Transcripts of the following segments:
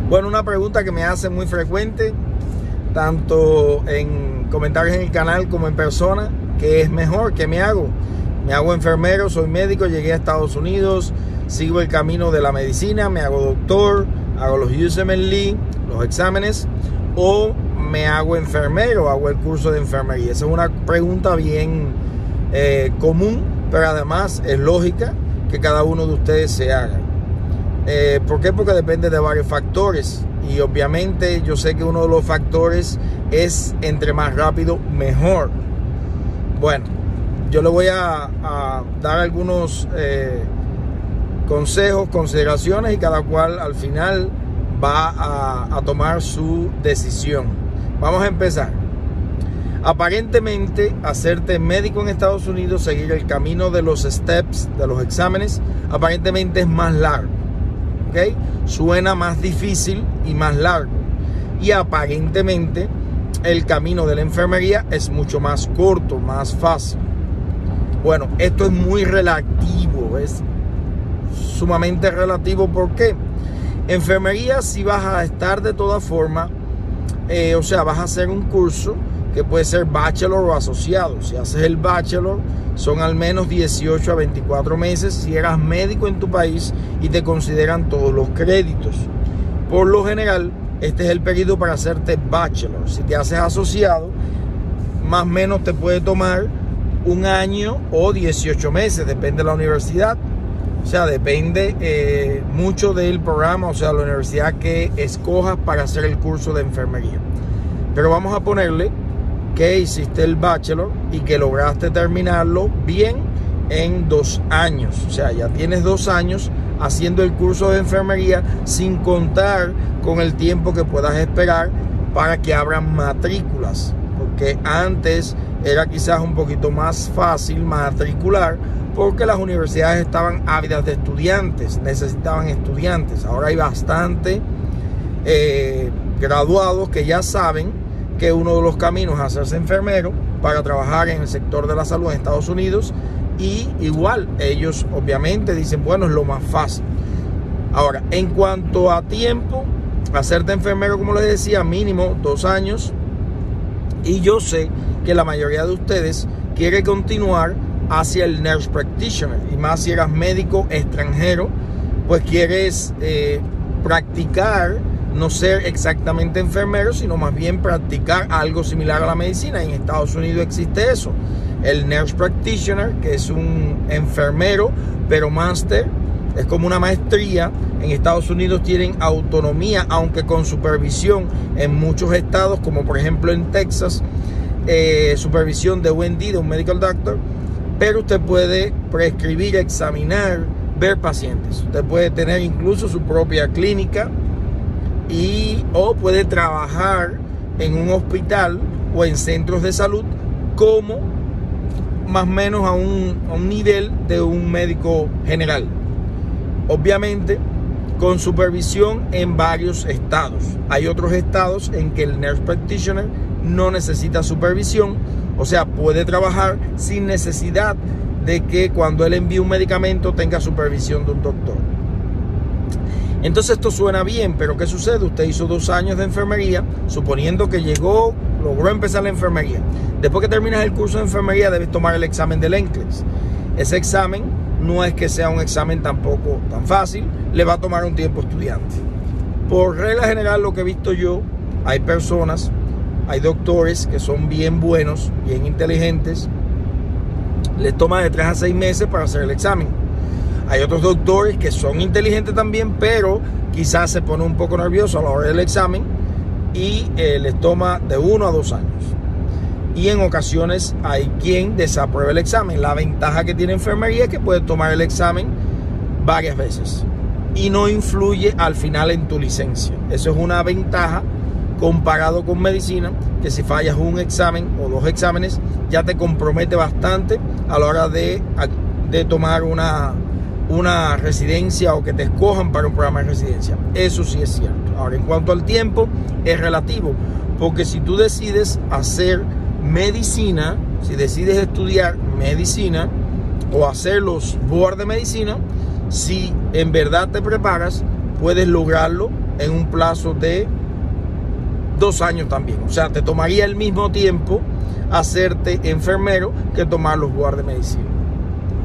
Bueno, una pregunta que me hacen muy frecuente, tanto en comentarios en el canal como en persona: ¿qué es mejor? ¿Qué me hago? Me hago enfermero, soy médico, llegué a Estados Unidos, sigo el camino de la medicina, me hago doctor, hago los USMLE, los exámenes, o me hago enfermero, hago el curso de enfermería. Esa es una pregunta bien común, pero además es lógica que cada uno de ustedes se haga. ¿Por qué? Porque depende de varios factores, y obviamente yo sé que uno de los factores es entre más rápido mejor. Bueno, yo le voy a dar algunos consejos, consideraciones, y cada cual al final va a tomar su decisión. Vamos a empezar. Aparentemente, hacerte médico en Estados Unidos, seguir el camino de los steps, de los exámenes, aparentemente es más largo. ¿Okay? Suena más difícil y más largo. Y aparentemente el camino de la enfermería es mucho más corto, más fácil. Bueno, esto es muy relativo, es sumamente relativo. ¿Por qué? Enfermería, si vas a estar de toda forma, o sea, vas a hacer un curso que puede ser bachelor o asociado. Si haces el bachelor, son al menos 18 a 24 meses si eras médico en tu país y te consideran todos los créditos. Por lo general, este es el periodo para hacerte bachelor. Si te haces asociado, más o menos te puede tomar un año o 18 meses, depende de la universidad. O sea, depende mucho del programa, o sea, la universidad que escojas para hacer el curso de enfermería. Pero vamos a ponerle que hiciste el bachelor y que lograste terminarlo bien en 2 años. O sea, ya tienes 2 años haciendo el curso de enfermería, sin contar con el tiempo que puedas esperar para que abran matrículas. Porque antes era quizás un poquito más fácil matricular, porque las universidades estaban ávidas de estudiantes, necesitaban estudiantes. Ahora hay bastante graduados que ya saben que uno de los caminos es hacerse enfermero para trabajar en el sector de la salud en Estados Unidos, y igual ellos obviamente dicen, bueno, es lo más fácil. Ahora, en cuanto a tiempo, hacerte enfermero, como les decía, mínimo 2 años, y yo sé que la mayoría de ustedes quiere continuar hacia el nurse practitioner, y más si eras médico extranjero, pues quieres practicar, no ser exactamente enfermero, sino más bien practicar algo similar a la medicina. En Estados Unidos existe eso, el nurse practitioner, que es un enfermero pero máster, es como una maestría. En Estados Unidos tienen autonomía, aunque con supervisión en muchos estados, como por ejemplo en Texas, supervisión de UND, de un medical doctor, pero usted puede prescribir, examinar, ver pacientes. Usted puede tener incluso su propia clínica, o puede trabajar en un hospital o en centros de salud como más o menos a un nivel de un médico general. Obviamente con supervisión en varios estados. Hay otros estados en que el nurse practitioner no necesita supervisión, o sea, puede trabajar sin necesidad de que cuando él envíe un medicamento tenga supervisión de un doctor. Entonces esto suena bien, pero ¿qué sucede? Usted hizo 2 años de enfermería, suponiendo que logró empezar la enfermería. Después que terminas el curso de enfermería, debes tomar el examen del NCLEX. Ese examen no es que sea un examen tampoco tan fácil, le va a tomar un tiempo estudiante. Por regla general, lo que he visto yo, hay personas, hay doctores que son bien buenos, bien inteligentes, les toma de 3 a 6 meses para hacer el examen. Hay otros doctores que son inteligentes también, pero quizás se pone un poco nervioso a la hora del examen y les toma de 1 a 2 años. Y en ocasiones hay quien desaprueba el examen. La ventaja que tiene enfermería es que puedes tomar el examen varias veces y no influye al final en tu licencia. Eso es una ventaja comparado con medicina, que si fallas un examen o 2 exámenes ya te compromete bastante a la hora de tomar una residencia o que te escojan para un programa de residencia. Eso sí es cierto. Ahora, en cuanto al tiempo, es relativo, porque si tú decides hacer medicina, si decides estudiar medicina o hacer los board de medicina, si en verdad te preparas, puedes lograrlo en un plazo de 2 años también. O sea, te tomaría el mismo tiempo hacerte enfermero que tomar los boards de medicina.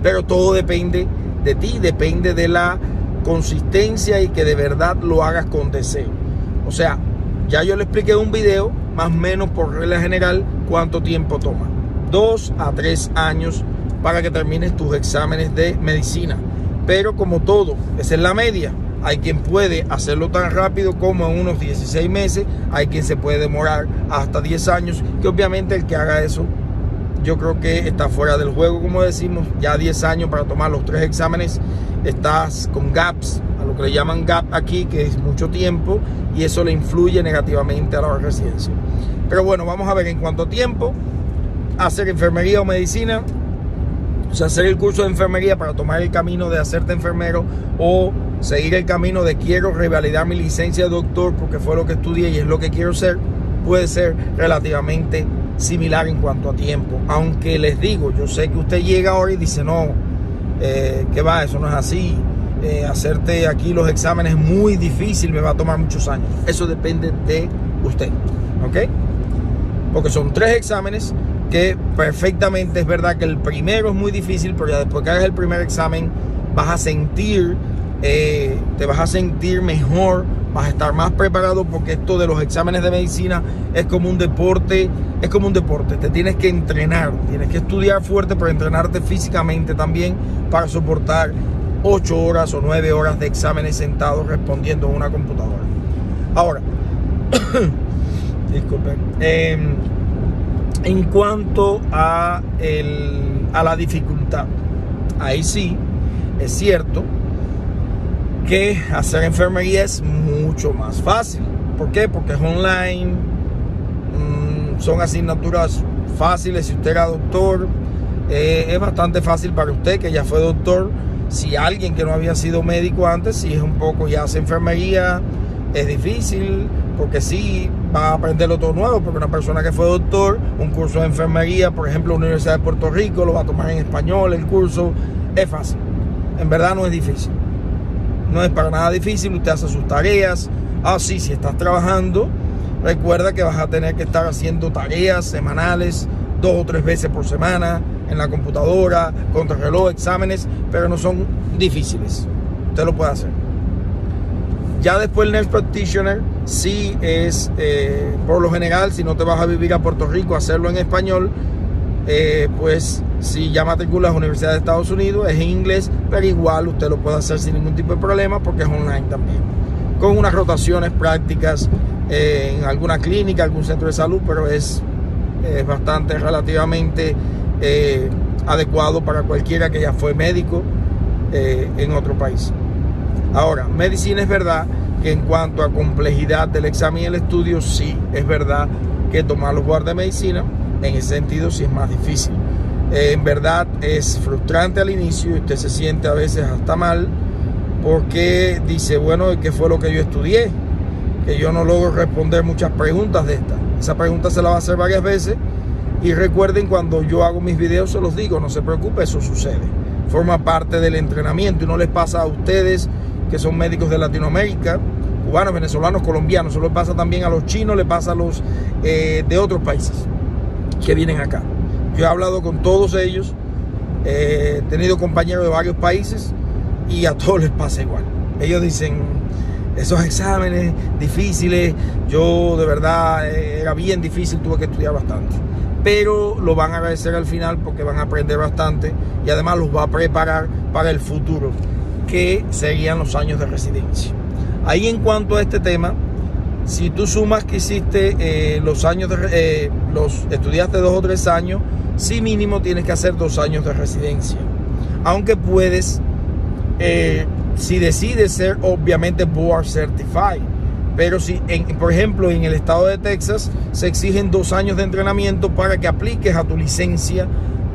Pero todo depende de ti, depende de la consistencia y que de verdad lo hagas con deseo. O sea, ya yo le expliqué en un video, más o menos por regla general, cuánto tiempo toma. 2 a 3 años para que termines tus exámenes de medicina. Pero como todo, esa es la media. Hay quien puede hacerlo tan rápido como en unos 16 meses. Hay quien se puede demorar hasta 10 años. Que obviamente el que haga eso, yo creo que está fuera del juego, como decimos. Ya 10 años para tomar los 3 exámenes, estás con gaps, a lo que le llaman gap aquí, que es mucho tiempo, y eso le influye negativamente a la residencia. Pero bueno, vamos a ver en cuánto tiempo hacer enfermería o medicina. O sea, hacer el curso de enfermería para tomar el camino de hacerte enfermero, o seguir el camino de quiero revalidar mi licencia de doctor porque fue lo que estudié y es lo que quiero ser, puede ser relativamente similar en cuanto a tiempo. Aunque les digo, yo sé que usted llega ahora y dice, no, ¿qué va? Eso no es así. Hacerte aquí los exámenes es muy difícil, me va a tomar muchos años. Eso depende de usted, ¿ok? Porque son 3 exámenes que perfectamente es verdad que el primero es muy difícil, pero ya después que hagas el primer examen vas a sentir, te vas a sentir mejor, vas a estar más preparado, porque esto de los exámenes de medicina es como un deporte, te tienes que entrenar, tienes que estudiar fuerte, pero entrenarte físicamente también para soportar 8 horas o 9 horas de exámenes sentados respondiendo en una computadora. Ahora, disculpen, en cuanto a la dificultad, ahí sí es cierto que hacer enfermería es mucho más fácil. ¿Por qué? Porque es online, son asignaturas fáciles. Si usted era doctor, es bastante fácil para usted que ya fue doctor. Si alguien que no había sido médico antes, si es un poco ya hace enfermería, es difícil, porque sí va a aprenderlo todo nuevo, porque una persona que fue doctor, un curso de enfermería, por ejemplo, la Universidad de Puerto Rico, lo va a tomar en español, el curso es fácil. En verdad no es difícil. No es para nada difícil, usted hace sus tareas. Sí, si estás trabajando, recuerda que vas a tener que estar haciendo tareas semanales, 2 o 3 veces por semana, en la computadora, contrarreloj, exámenes, pero no son difíciles. Usted lo puede hacer. Ya después el Nurse Practitioner sí es, por lo general, si no te vas a vivir a Puerto Rico, hacerlo en español, pues si ya matriculas a la Universidad de Estados Unidos, es en inglés, pero igual usted lo puede hacer sin ningún tipo de problema porque es online también. Con unas rotaciones prácticas en alguna clínica, algún centro de salud, pero es bastante relativamente adecuado para cualquiera que ya fue médico en otro país. Ahora, medicina es verdad que en cuanto a complejidad del examen y el estudio, sí es verdad que tomar los boards de medicina, en ese sentido sí es más difícil. En verdad es frustrante al inicio y usted se siente a veces hasta mal porque dice, bueno, ¿qué fue lo que yo estudié? Que yo no logro responder muchas preguntas de estas. Esa pregunta se la va a hacer varias veces. Y recuerden, cuando yo hago mis videos se los digo, no se preocupe, eso sucede. Forma parte del entrenamiento y no les pasa a ustedes que son médicos de Latinoamérica, cubanos, venezolanos, colombianos. Eso les pasa también a los chinos, les pasa a los de otros países que vienen acá. Yo he hablado con todos ellos, he tenido compañeros de varios países y a todos les pasa igual. Ellos dicen, esos exámenes difíciles, yo de verdad era bien difícil, tuve que estudiar bastante. Pero lo van a agradecer al final porque van a aprender bastante y además los va a preparar para el futuro, que serían los años de residencia. Ahí, en cuanto a este tema, si tú sumas que hiciste los años estudiaste 2 o 3 años, sí mínimo tienes que hacer 2 años de residencia. Aunque puedes, si decides ser obviamente board certified. Pero si, por ejemplo, en el estado de Texas se exigen 2 años de entrenamiento para que apliques a tu licencia,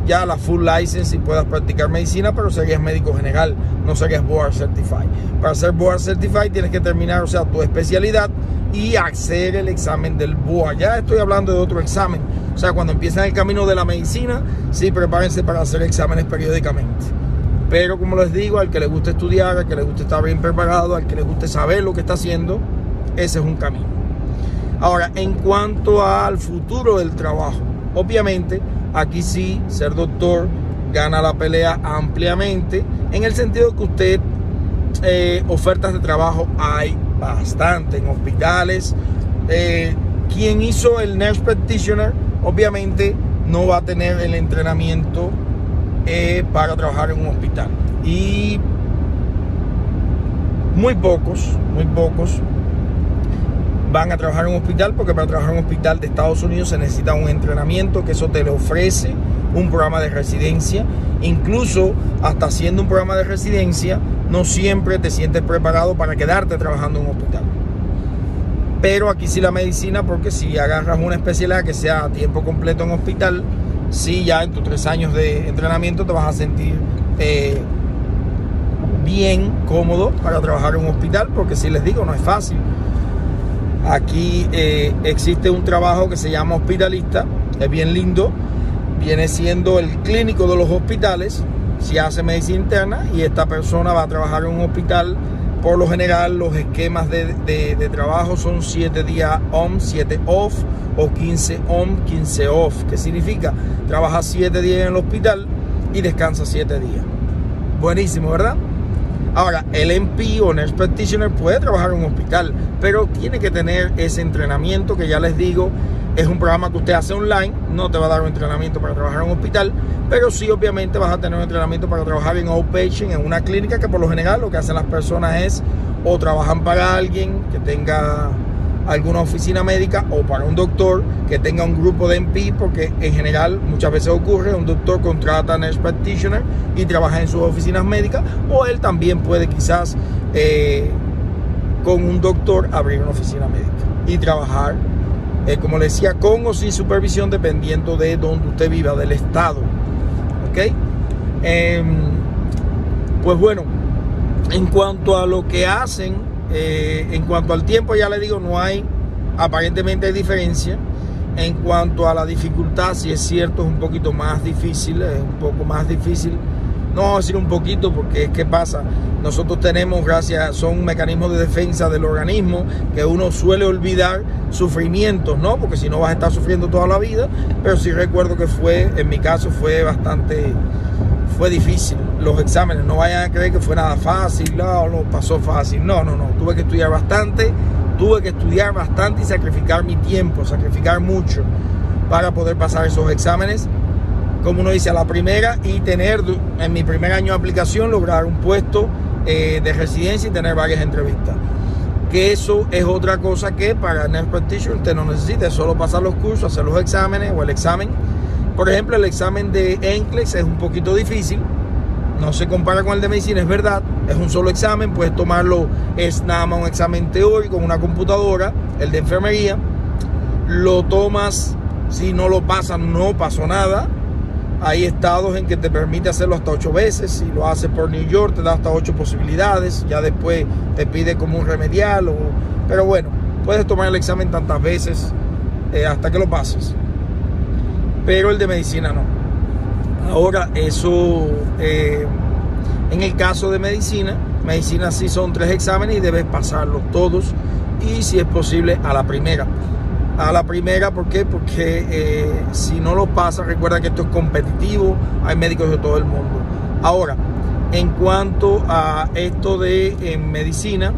ya la full license, y puedas practicar medicina, pero serías médico general, no serías board certified. Para ser board certified tienes que terminar, o sea, tu especialidad y hacer el examen del board. Ya estoy hablando de otro examen. O sea, cuando empiezan el camino de la medicina, sí, prepárense para hacer exámenes periódicamente. Pero como les digo, al que le guste estudiar, al que le guste estar bien preparado, al que le guste saber lo que está haciendo, ese es un camino. Ahora, en cuanto al futuro del trabajo, obviamente aquí sí ser doctor gana la pelea ampliamente, en el sentido que usted ofertas de trabajo hay bastante en hospitales. Quien hizo el Nurse Practitioner obviamente no va a tener el entrenamiento para trabajar en un hospital, y muy pocos van a trabajar en un hospital, porque para trabajar en un hospital de Estados Unidos se necesita un entrenamiento, que eso te le ofrece un programa de residencia. Incluso hasta haciendo un programa de residencia no siempre te sientes preparado para quedarte trabajando en un hospital. Pero aquí sí la medicina, porque si agarras una especialidad que sea a tiempo completo en hospital, sí, ya en tus 3 años de entrenamiento te vas a sentir bien cómodo para trabajar en un hospital, porque si les digo, no es fácil. Aquí existe un trabajo que se llama hospitalista, es bien lindo, viene siendo el clínico de los hospitales, si hace medicina interna, y esta persona va a trabajar en un hospital. Por lo general los esquemas de trabajo son 7 días on, 7 off, o 15 on, 15 off. ¿Qué significa? Trabaja 7 días en el hospital y descansa 7 días. Buenísimo, ¿verdad? Ahora, el NP o Nurse Practitioner puede trabajar en un hospital, pero tiene que tener ese entrenamiento que ya les digo, es un programa que usted hace online, no te va a dar un entrenamiento para trabajar en un hospital, pero sí obviamente vas a tener un entrenamiento para trabajar en outpatient, en una clínica, que por lo general lo que hacen las personas es o trabajan para alguien que tenga alguna oficina médica, o para un doctor que tenga un grupo de NP, porque en general muchas veces ocurre, un doctor contrata a Nurse Practitioner y trabaja en sus oficinas médicas, o él también puede quizás con un doctor abrir una oficina médica y trabajar, como le decía, con o sin supervisión, dependiendo de donde usted viva, del estado. ¿Ok? Pues bueno, en cuanto a lo que hacen, en cuanto al tiempo, ya le digo, no hay, aparentemente hay diferencia. En cuanto a la dificultad, si es cierto, es un poquito más difícil, es un poco más difícil. No vamos a decir un poquito, porque es que pasa, nosotros tenemos, son mecanismos de defensa del organismo, que uno suele olvidar sufrimientos, ¿no? Porque si no vas a estar sufriendo toda la vida. Pero sí recuerdo que en mi caso fue difícil los exámenes. No vayan a creer que fue nada fácil, no pasó fácil, no, tuve que estudiar bastante y sacrificar mi tiempo, sacrificar mucho para poder pasar esos exámenes, como uno dice, a la primera, y tener en mi primer año de aplicación lograr un puesto de residencia y tener varias entrevistas. Que eso es otra cosa que para Nurse Practitioner usted no necesita, es solo pasar los cursos, hacer los exámenes o el examen. Por ejemplo, el examen de NCLEX es un poquito difícil, no se compara con el de medicina, es verdad, es un solo examen, puedes tomarlo, es nada más un examen teórico en una computadora. El de enfermería lo tomas, si no lo pasas, no pasó nada. Hay estados en que te permite hacerlo hasta 8 veces. Si lo haces por New York, te da hasta 8 posibilidades. Ya después te pide como un remedial. Pero bueno, puedes tomar el examen tantas veces hasta que lo pases. Pero el de medicina no. Ahora, eso, en el caso de medicina sí son 3 exámenes y debes pasarlos todos. Y si es posible, a la primera. ¿Por qué? Porque si no lo pasa, recuerda que esto es competitivo, hay médicos de todo el mundo. Ahora, en cuanto a esto de medicina,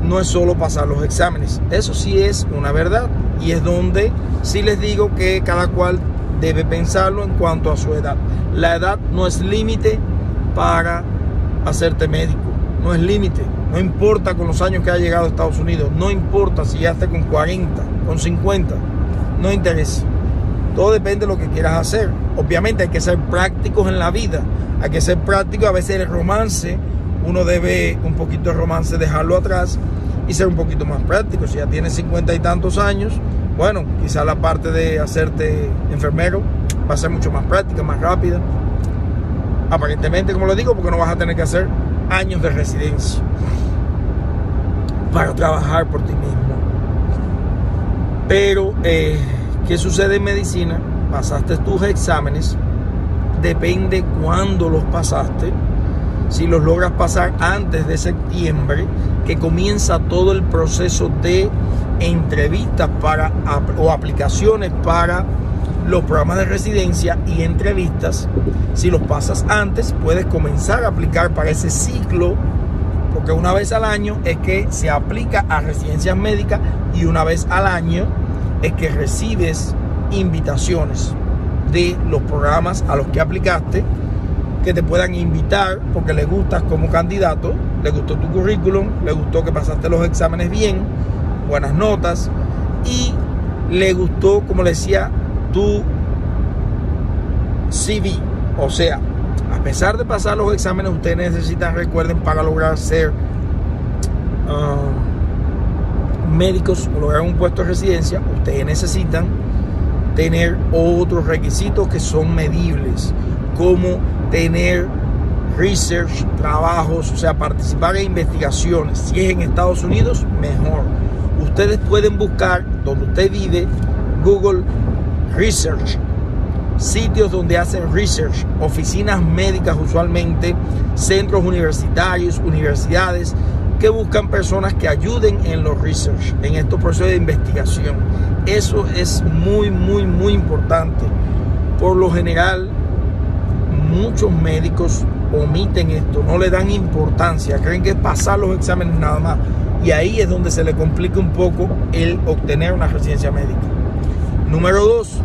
no es solo pasar los exámenes, eso sí es una verdad, y es donde sí les digo que cada cual debe pensarlo en cuanto a su edad. La edad no es límite para hacerte médico, no es límite. No importa con los años que haya llegado a Estados Unidos, no importa si ya esté con 40, con 50, no interesa. Todo depende de lo que quieras hacer. Obviamente hay que ser prácticos en la vida, hay que ser prácticos. A veces el romance, uno debe un poquito de romance dejarlo atrás y ser un poquito más práctico. Si ya tienes 50 y tantos años, bueno, quizás la parte de hacerte enfermero va a ser mucho más práctica, más rápida. Aparentemente, como lo digo, porque no vas a tener que hacer años de residencia para trabajar por ti mismo. Pero, ¿qué sucede en medicina? Pasaste tus exámenes, depende cuándo los pasaste. Si los logras pasar antes de septiembre, que comienza todo el proceso de entrevistas o aplicaciones para los programas de residencia y entrevistas. Si los pasas antes, puedes comenzar a aplicar para ese ciclo, porque una vez al año es que se aplica a residencias médicas y una vez al año es que recibes invitaciones de los programas a los que aplicaste, que te puedan invitar porque les gustas como candidato, les gustó tu currículum, les gustó que pasaste los exámenes bien, buenas notas, y le gustó, como le decía, tu CV. O sea, a pesar de pasar los exámenes, ustedes necesitan, recuerden, para lograr ser médicos o lograr un puesto de residencia, ustedes necesitan tener otros requisitos que son medibles, como tener research, trabajos, o sea, participar en investigaciones. Si es en Estados Unidos, mejor. Ustedes pueden buscar donde usted vive, Google Research, sitios donde hacen research, oficinas médicas usualmente, centros universitarios, universidades que buscan personas que ayuden en los research, en estos procesos de investigación. Eso es muy, muy, muy importante. Por lo general, muchos médicos omiten esto, no le dan importancia, creen que es pasar los exámenes nada más, y ahí es donde se le complica un poco el obtener una residencia médica. Número 2,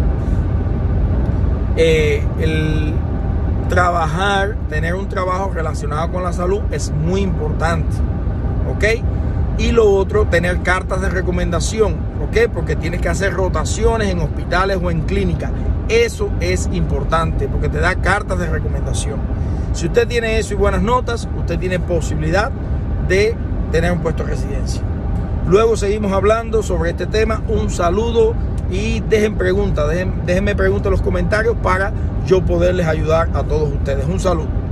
el trabajar, tener un trabajo relacionado con la salud es muy importante, ¿ok? Y lo otro, tener cartas de recomendación, ¿ok? Porque tienes que hacer rotaciones en hospitales o en clínicas. Eso es importante porque te da cartas de recomendación. Si usted tiene eso y buenas notas, usted tiene posibilidad de tener un puesto de residencia. Luego seguimos hablando sobre este tema. Un saludo y dejen preguntas, déjenme preguntas en los comentarios para yo poderles ayudar a todos ustedes. Un saludo.